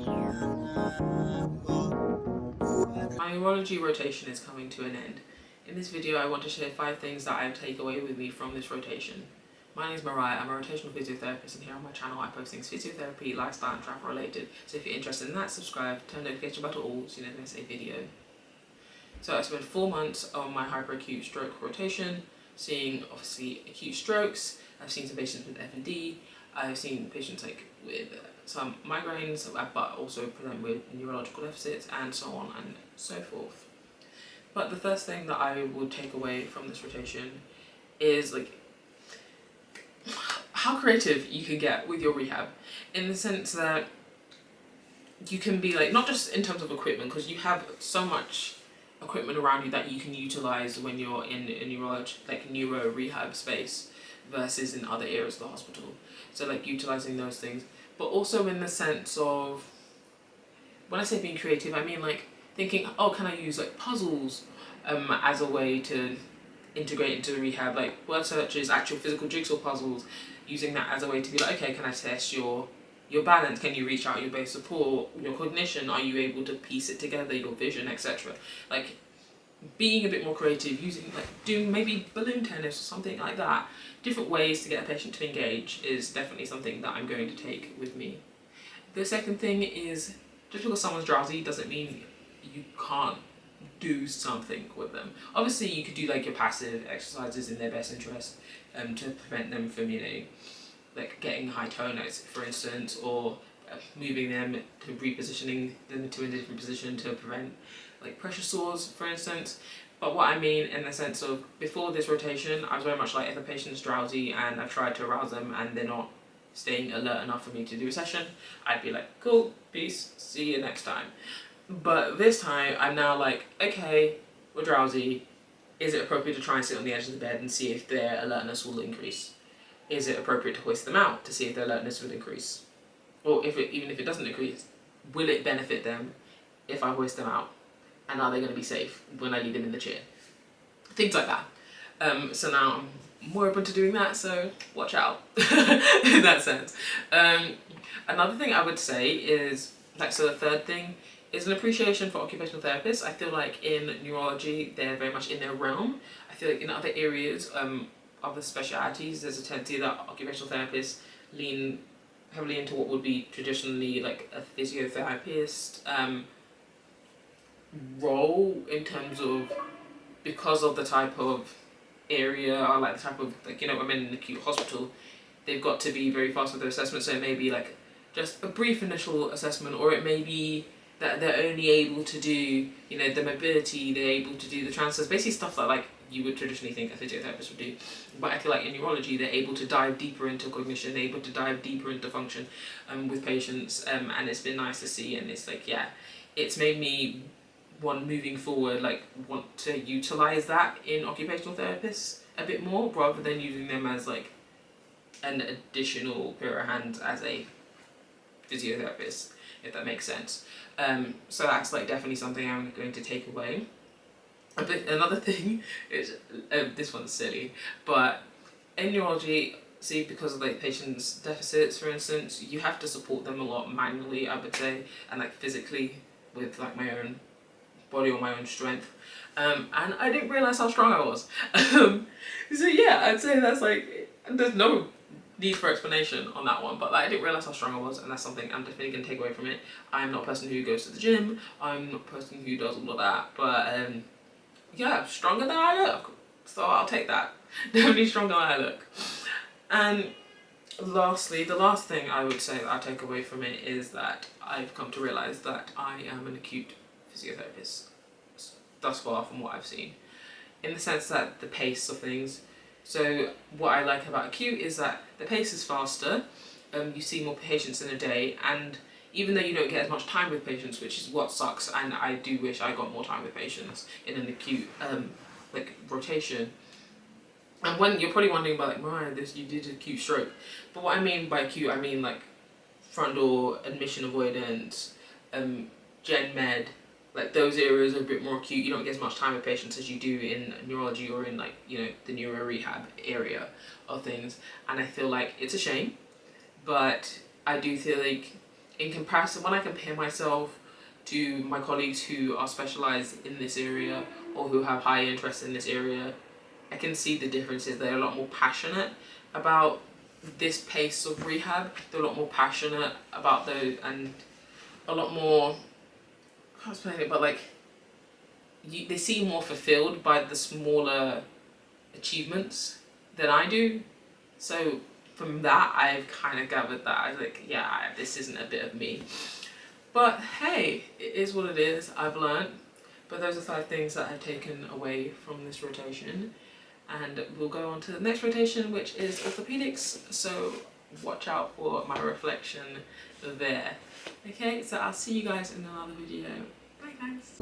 My neurology rotation is coming to an end. In this video, I want to share 5 things that I take away with me from this rotation. My name is Mariah, I'm a rotational physiotherapist, and here on my channel I post things physiotherapy, lifestyle and travel related. So if you're interested in that, subscribe, turn the notification bell to all so you never miss a video. So I spent 4 months on my hyperacute stroke rotation, seeing obviously acute strokes. I've seen some patients with F&D, I've seen patients with some migraines, but also present with neurological deficits and so on and so forth. But the first thing that I would take away from this rotation is how creative you can get with your rehab, in the sense that you can be not just in terms of equipment, because you have so much equipment around you that you can utilize when you're in a neuro rehab space versus in other areas of the hospital. So utilizing those things, but also in the sense of, when I say being creative, I mean thinking, oh, can I use puzzles as a way to integrate into the rehab, word searches, actual physical jigsaw puzzles, using that as a way to be okay, can I test your balance, can you reach out your base support, your cognition, are you able to piece it together, your vision, etc. Being a bit more creative, using doing maybe balloon tennis or something like that. Different ways to get a patient to engage is definitely something that I'm going to take with me. The second thing is, just because someone's drowsy doesn't mean you can't do something with them. Obviously you could do your passive exercises in their best interest to prevent them from getting high tonus, for instance, or moving them to repositioning them to a different position to prevent pressure sores, for instance. But what I mean in the sense of, before this rotation, I was very much if a patient's drowsy and I've tried to arouse them and they're not staying alert enough for me to do a session, I'd be cool, peace, see you next time. But this time, I'm now okay, we're drowsy. Is it appropriate to try and sit on the edge of the bed and see if their alertness will increase? Is it appropriate to hoist them out to see if their alertness will increase? Or even if it doesn't increase, will it benefit them if I hoist them out? And are they going to be safe when I leave them in the chair? Things like that. So now I'm more open to doing that, so watch out in that sense. Another thing I would say is, so the third thing is an appreciation for occupational therapists. I feel in neurology, they're very much in their realm. I feel in other areas, other specialities, there's a tendency that occupational therapists lean heavily into what would be traditionally a physiotherapist role, in terms of, because of the type of area, or the type of I'm in an acute hospital, they've got to be very fast with their assessment. So it may be just a brief initial assessment, or it may be that they're only able to do the mobility, they're able to do the transfers, basically stuff that you would traditionally think a physiotherapist would do. But I feel in neurology, they're able to dive deeper into cognition, they're able to dive deeper into function with patients, and it's been nice to see. And it's it's made me moving forward want to utilize that in occupational therapists a bit more, rather than using them as an additional pair of hands as a physiotherapist, if that makes sense. So that's definitely something I'm going to take away. Another thing is, this one's silly, but in neurology, see, because of patients' deficits, for instance, you have to support them a lot manually, I would say, and physically, with my own body or my own strength. And I didn't realise how strong I was. So yeah, I'd say that's there's no need for explanation on that one, but I didn't realise how strong I was, and that's something I'm definitely going to take away from it. I'm not a person who goes to the gym, I'm not a person who does all of that, but yeah, stronger than I look, so I'll take that. Definitely stronger than I look. And lastly, the last thing I would say that I take away from it is that I've come to realise that I am an acute physiotherapist thus far, from what I've seen, in the sense that the pace of things. So what I like about acute is that the pace is faster, you see more patients in a day, and even though you don't get as much time with patients, which is what sucks, and I do wish I got more time with patients in an acute rotation. And when you're probably wondering about Mariah, you did acute stroke, but what I mean by acute, I mean front door, admission avoidance, gen med, those areas are a bit more acute. You don't get as much time with patients as you do in neurology or in the neuro rehab area of things. And I feel it's a shame, but I do feel in comparison, when I compare myself to my colleagues who are specialized in this area or who have high interest in this area, I can see the differences. They're a lot more passionate about this pace of rehab. They're a lot more passionate about those, and a lot more, I can't explain it, but like they seem more fulfilled by the smaller achievements than I do. So from that, I've kind of gathered that I was like, yeah, this isn't a bit of me. But hey, it is what it is. I've learned. But those are 5 things that I've taken away from this rotation. And we'll go on to the next rotation, which is orthopedics. So watch out for my reflection there. Okay, so I'll see you guys in another video. Bye guys.